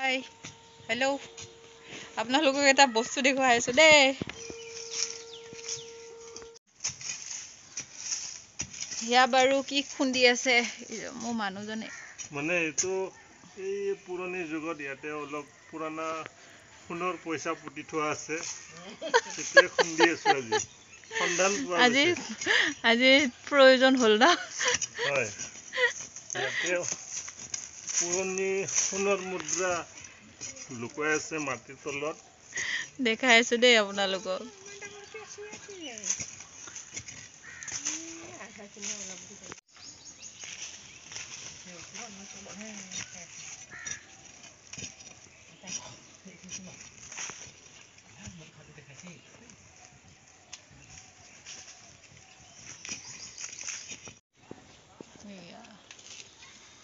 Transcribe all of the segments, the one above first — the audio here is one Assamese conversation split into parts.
হাই হেল্ল' আপোনালোকক এটা বস্তু দেখুৱাই আছো দেই ইয়া বাৰু কি খুন্দি আছে মোৰ মানুহজনে মানে এইটো এই পুৰণি যুগত ইয়াতে অলপ পুৰণা সোণৰ পইচা পুতি থোৱা আছে তেতিয়া খুন্দি আছো আজি আজি প্ৰয়োজন হ'ল না হয় ইয়াতে পুৰণি সোণৰ মুদ্ৰা লুকাই আছে মাটিৰ তলত দেখাই আছো দেই আপোনালোকক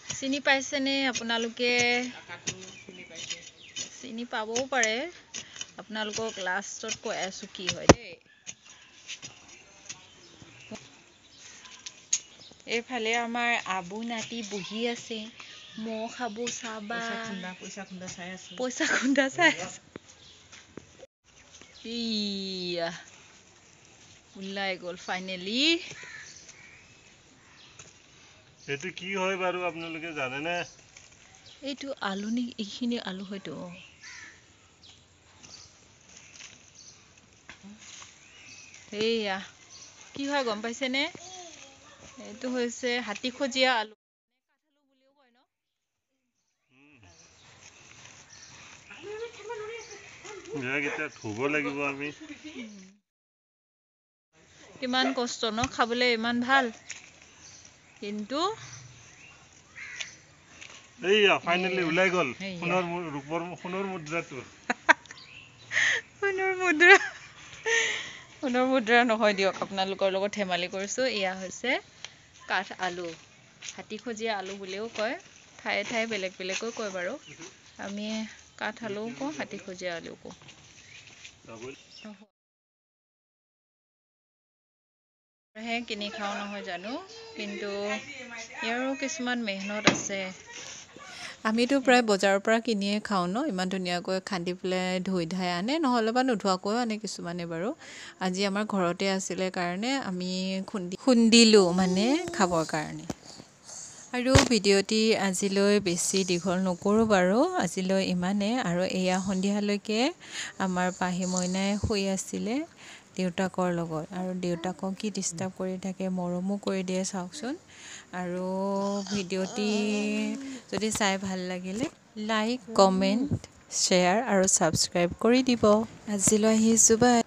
চিনি পাইছেনে আপোনালোকে চিনি পাবও পাৰে আপোনালোকক লাষ্টত কৈ আছো কি হয় দেই এইফালে আমাৰ আবু নাতি বহি আছে মহ খাব চাবা পইচা খুন্দা চাই আছে ইয়া ওলাই গ'ল ফাইনেলি এইটো কি হয় বাৰু আপোনালোকে জানে না এইটো আলু নি এইখিনি আলু হয়তো এইয়া কি হয় গম পাইছে নে এইটো হৈছে হাতী খজিয়া আলু ধুব লাগিব আমি কিমান কষ্ট ন খাবলৈ ইমান ভাল কিন্তু এইয়া ফাইনেলি ওলাই গ'ল সোণৰ মুদ্ৰাটো সোণৰ মুদ্ৰা নহয় দিয়ক আপোনালোকৰ লগত ধেমালি কৰিছো এয়া হৈছে কাঠ আলু হাতী খজিয়া আলু বুলিও কয় ঠায়ে ঠায়ে বেলেগ বেলেগকৈ কয় বাৰু আমি কাঠ আলুও কওঁ হাতী খজিয়া আলুও কওঁ কিনি খাওঁ নহয় জানো কিন্তু ইয়াৰো কিছুমান মেহনত আছে আমিতো প্ৰায় বজাৰৰ পৰা কিনিয়ে খাওঁ ন ইমান ধুনীয়াকৈ খান্দি পেলাই ধুই ধাই আনে নহ'লে বা নোধোৱাকৈও আনে কিছুমানে বাৰু আজি আমাৰ ঘৰতে আছিলে কাৰণে আমি খুন্দিলোঁ মানে খাবৰ কাৰণে আৰু ভিডিঅ'টি আজিলৈ বেছি দীঘল নকৰোঁ বাৰু আজিলৈ ইমানে আৰু এয়া সন্ধিয়ালৈকে আমাৰ পাহি মইনাই শুই আছিলে দেউতাকৰ লগত আৰু দেউতাকক কি ডিষ্টাৰ্ব কৰি থাকে মৰমো কৰি দিয়ে চাওকচোন আৰু ভিডিঅ'টি যদি চাই ভাল লাগিলে লাইক কমেণ্ট শ্বেয়াৰ আৰু ছাবস্ক্ৰাইব কৰি দিব আজিলৈ আহিছোঁ বাই